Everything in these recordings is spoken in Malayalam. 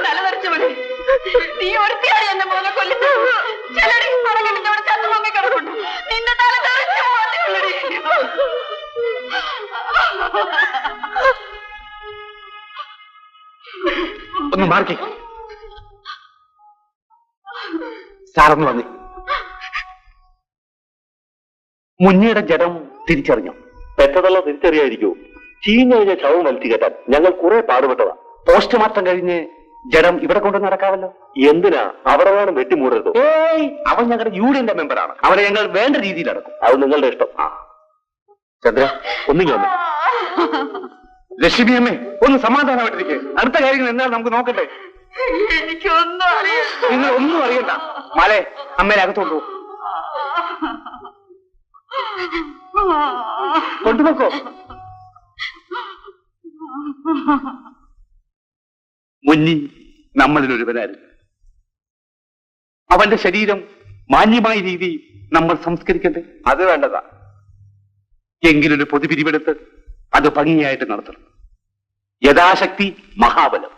തലവരച്ചവളെ, നീ ഒരുത്തിയാണ് എന്നെ പോലെ കൊല്ലുന്നത്. ചിലടി പറഞ്ഞിട്ട് ചത്തുമമ്മി കിടക്കുന്നു. നിന്റെ തല ഒന്ന് മാർക്കി. സാറൊന്ന് വന്നി. മുന്നയുടെ ജഡം തിരിച്ചറിഞ്ഞു. പെറ്റതല്ല തിരിച്ചറിയായിരിക്കൂ. ചീഞ്ഞ കഴിഞ്ഞ ശവം വലിച്ചു കെട്ടാൻ ഞങ്ങൾ കുറെ പാടുപെട്ടതാ. പോസ്റ്റ്മോർട്ടം കഴിഞ്ഞ് ജഡം ഇവിടെ കൊണ്ട് നടക്കാവല്ലോ. എന്തിനാ അവിടെ വേണം വെട്ടിമൂടരുത്. ഏയ്, അവൻ ഞങ്ങളുടെ യൂണിയന്റെ മെമ്പറാണ്. അവരെ ഞങ്ങൾ വേണ്ട രീതിയിൽ നടക്കും. അത് നിങ്ങളുടെ ഇഷ്ടം. ചന്ദ്ര, ഒന്നിങ്ങി വന്നു. ലക്ഷ്മി അമ്മേ, ഒന്ന് സമാധാനമായിട്ടിരിക്കെ. അടുത്ത കാര്യങ്ങൾ എന്താണ് നമുക്ക് നോക്കട്ടെ. എനിക്കൊന്നും അറിയാം. നിങ്ങൾ ഒന്നും അറിയണ്ട. മലേ, അമ്മേനെ അകത്തോണ്ടു കൊണ്ടുപോക്കോ. മുന്നി നമ്മളിലൊരുവനായിരുന്നു. അവന്റെ ശരീരം മാന്യമായ രീതിയിൽ നമ്മൾ സംസ്കരിക്കട്ടെ. അത് വേണ്ടതാ. എങ്കിലൊരു പൊതുപിരിവെടുത്ത് അത് ഭംഗിയായിട്ട് നടത്തണം. യഥാശക്തി മഹാബലം.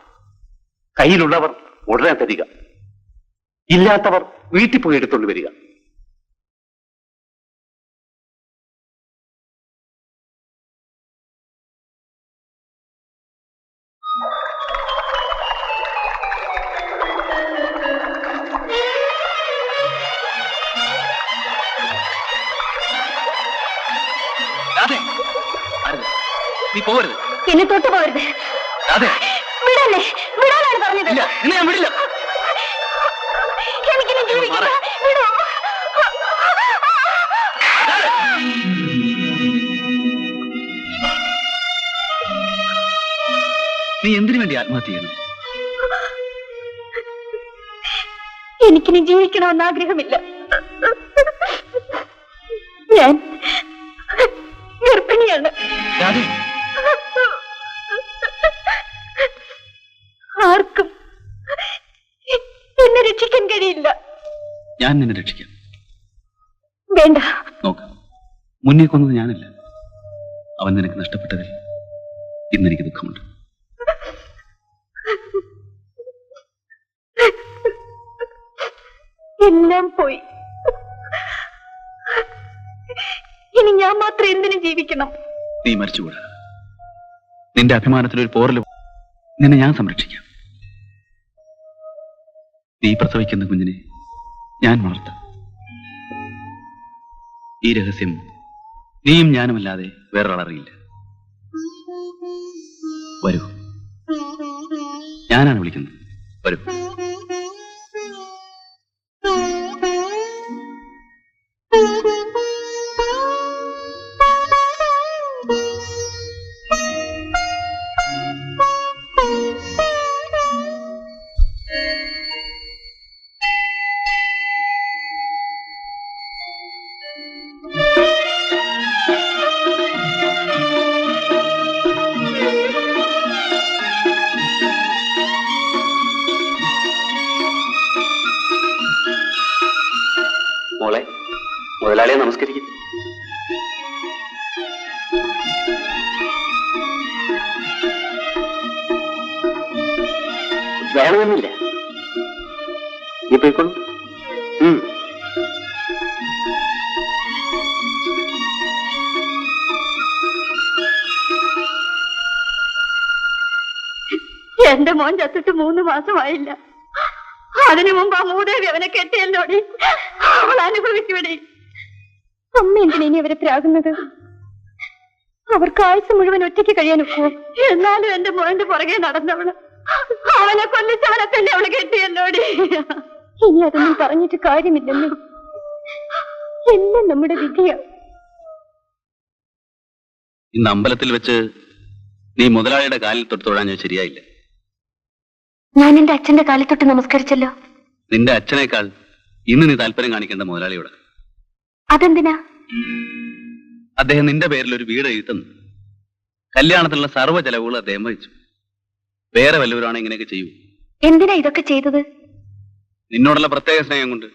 കയ്യിലുള്ളവർ ഉടനെ തരിക, ഇല്ലാത്തവർ വീട്ടിൽ പോയി എടുത്തുകൊണ്ട് വരിക. നീ പോകരുത്. എന്നെ തൊട്ട് പോകരുത്. വിടല്ലേ, വിടാനാണ് പറഞ്ഞത്. ഞാൻ വിടില്ല. എനിക്കിനി ജീവിക്കില്ല. വിടൂ. നീ എന്തിനു വേണ്ടി ആത്മഹത്യ ചെയ്യുന്നു? എനിക്കിനി ജീവിക്കണമെന്ന് ആഗ്രഹമില്ല. ഞാൻ ഗർഭിണിയാണ്. ആർക്കും എന്നെ രക്ഷിക്കാൻ കഴിയില്ല. ഞാൻ നിന്നെ രക്ഷിക്കാം. വേണ്ട. നോക്ക്, മുന്നേ കൊന്നത് ഞാനല്ല. അവൻ നിനക്ക് നഷ്ടപ്പെട്ടതിൽ ഇന്നെനിക്ക് ദുഃഖമുണ്ട്. എല്ലാം പോയി. ഇനി ഞാൻ മാത്രം എന്തിനു ജീവിക്കണം? നീ മരിച്ചുകൂടാ. നിന്റെ അഭിമാനത്തിലൊരു പോറൽ. നിന്നെ ഞാൻ സംരക്ഷിക്കാം. നീ പ്രസവിക്കുന്ന കുഞ്ഞിനെ ഞാൻ വളർത്താം. ഈ രഹസ്യം നീയും ഞാനുമല്ലാതെ വേറൊരാളറിയില്ല. വരൂ, ഞാനാണ് വിളിക്കുന്നത്. വരൂ. മോളെ, മുതലാളിയെ നമസ്കരിക്കും. വേണമെന്നില്ല, നീ പോയിക്കോളൂ. എന്റെ മോൻ ചത്തിട്ട് 3 മാസമായില്ല. അതിനു മുമ്പ് ആ മൂദേവി അവനെ കെട്ടിയല്ലോടി. അവൾ അനുഭവിക്കൂടെ. അമ്മ എന്തിനാ ഇനി അവരെ പ്രാകുന്നത്? അവർക്ക് ആയുസ് മുഴുവൻ ഒറ്റയ്ക്ക് കഴിയാനൊക്കുവോ? എന്നാലും എന്റെ മോന്റെ പുറകെ നടന്നവള് അവനെ കൊല്ലിച്ചവനെ തന്നെ അവള് കെട്ടിയല്ലോടി. ഇനി അതൊന്നും പറഞ്ഞിട്ട് കാര്യമില്ലെന്ന്. എല്ലാം നമ്മുടെ വിധിയാ. ഇന്ന് അമ്പലത്തിൽ വെച്ച് നീ മുതലാളിയുടെ കാലിൽ തൊട്ട് തൊഴാൻ ഞാൻ ശരിയായില്ല. ഞാൻ എന്റെ അച്ഛന്റെ കാലിൽ തൊട്ട് നമസ്കരിച്ചല്ലോ. നിന്റെ അച്ഛനേക്കാൾ ഇന്ന് നീ താല്പര്യം കാണിക്കേണ്ട മുതലാളിയോട്. അതെന്തിനാ? അദ്ദേഹം നിന്റെ പേരിൽ ഒരു വീട് എഴുതുന്നു. കല്യാണത്തിനുള്ള സർവ്വ ചെലവുകൾ അദ്ദേഹം വഹിച്ചു. വേറെ വല്ലവരാണ് ഇങ്ങനെയൊക്കെ ചെയ്യൂ. എന്തിനാ ഇതൊക്കെ ചെയ്തത്? നിന്നോടുള്ള പ്രത്യേക സ്നേഹം കൊണ്ട്.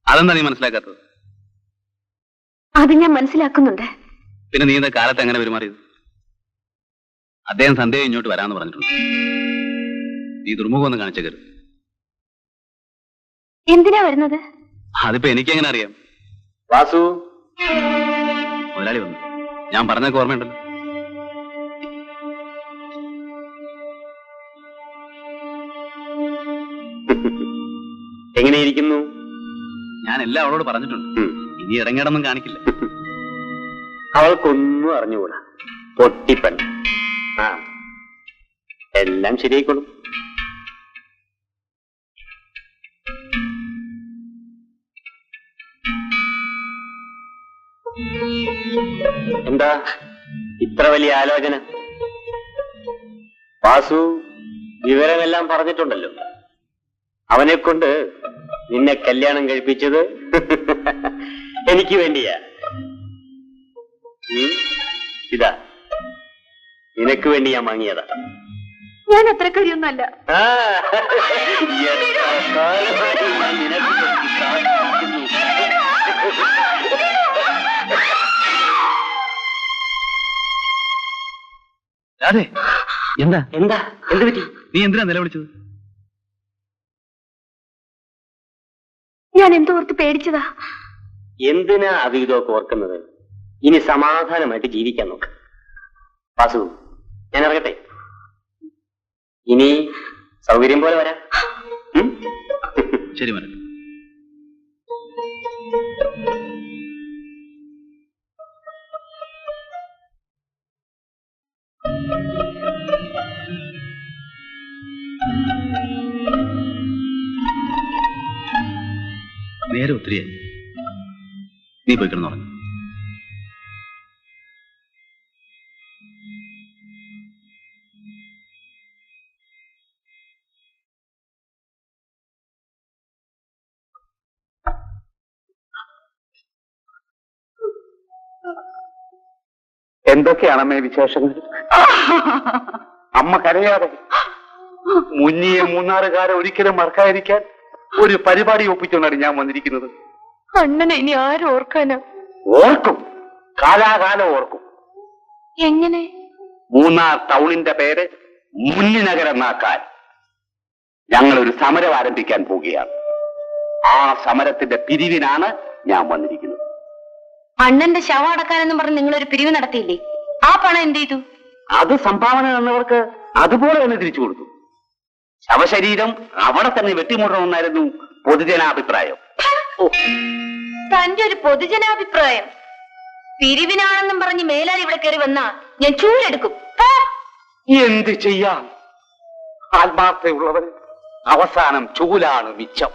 അതെന്താ നീ മനസ്സിലാക്കാത്തത്? അത് ഞാൻ മനസ്സിലാക്കുന്നുണ്ട്. പിന്നെ നീ ഇന്ന കാലത്ത് എങ്ങനെ പെരുമാറിയത്? അദ്ദേഹം സന്ധ്യ ഇങ്ങോട്ട് വരാമെന്ന് പറഞ്ഞിട്ടുണ്ട്. നീ ദുർമുഖം ഒന്ന് കാണിച്ചേക്കരുത്. എന്തിനാ വരുന്നത്? അതിപ്പോ എനിക്കെങ്ങനെ അറിയാം? വാസു, മുതലാളി വന്നു. ഞാൻ പറഞ്ഞൊക്കെ ഓർമ്മയുണ്ടല്ലോ. എങ്ങനെയിരിക്കുന്നു? ഞാൻ എല്ലാം അവളോട് പറഞ്ഞിട്ടുണ്ട്. ഇനി ഇറങ്ങിയിടൊന്നും കാണിക്കില്ല. അവൾക്കൊന്നും അറിഞ്ഞുകൂടാ. പൊട്ടിപ്പൻ. ആ, എല്ലാം ശരിയായിക്കോളും. എന്താ ഇത്ര വലിയ ആലോചന? വാസു വിവരമെല്ലാം പറഞ്ഞിട്ടുണ്ടല്ലോ. അവനെ കൊണ്ട് നിന്നെ കല്യാണം കഴിപ്പിച്ചത് എനിക്ക് വേണ്ടിയാ. ഇതാ നിനക്ക് വേണ്ടി ഞാൻ വാങ്ങിയതാ. ഞാൻ അത്ര കഴിയൊന്നല്ല. ആ, എത്ര കാലമായി ഞാൻ നിനക്ക് വേണ്ടി കാത്തിരിക്കുന്നു. അതെ, എന്താ എന്താ എന്ത് പറ്റി? നീ എന്തിനാ നിലവിളിച്ചത്? ഞാൻ എന്തോർത്ത് പേടിച്ചതാ. എന്തിനാ അവിഹിതമൊക്കെ ഓർക്കുന്നത്? ഇനി സമാധാനമായിട്ട് ജീവിക്കാൻ നോക്ക്. വാസു, ഞാൻ ഇറങ്ങട്ടെ. ഇനി സൗകര്യം പോലെ വരാം. ശരി മരട്ടെ. നേരെ ഒത്തിരിയായി. നീ പോയി കിടന്നുറങ്ങി. എന്തൊക്കെയാണമ്മേ വിശേഷങ്ങൾ? അമ്മ കരയാതെ. മുന്നിയെ മൂന്നാറുകാരെ ഒരിക്കലും മറക്കാതിരിക്കാൻ ഒരു പരിപാടി ഒപ്പിച്ചുകൊണ്ടാണ് ഞാൻ വന്നിരിക്കുന്നത്. അണ്ണനെ ഇനി ആരും ഓർക്കാനാ? ഓർക്കും, കാലാകാലം ഓർക്കും. എങ്ങനെ? മൂന്നാർ ടൗണിന്റെ പേര് മുന്നിനഗരമാക്കാൻ ഞങ്ങൾ ഒരു സമരം ആരംഭിക്കാൻ പോവുകയാണ്. ആ സമരത്തിന്റെ പിരിവിനാണ് ഞാൻ വന്നിരിക്കുന്നത്. അണ്ണന്റെ ശവം അടക്കാനെന്നും പറഞ്ഞ് നിങ്ങളൊരു പിരിവ് നടത്തിയില്ലേ? ആ പണം എന്ത് ചെയ്തു? അത് സംഭാവന തന്നവർക്ക് അതുപോലെ തന്നെ തിരിച്ചു കൊടുത്തു. ശവശരീരം അവിടെ തന്നെ വെട്ടിമുടണമെന്നായിരുന്നു പൊതുജനാഭിപ്രായം. തന്റെ ഒരു പൊതുജനാഭിപ്രായം പിരിവിനാണെന്നും പറഞ്ഞ് മേലാൽ ഇവിടെ കയറി വന്നാ ഞാൻ ചൂലെടുക്കും. എന്ത് ചെയ്യാം? ആത്മാർത്ഥതയുള്ളവൻ അവസാനം ചൂലാണ് മിച്ചം.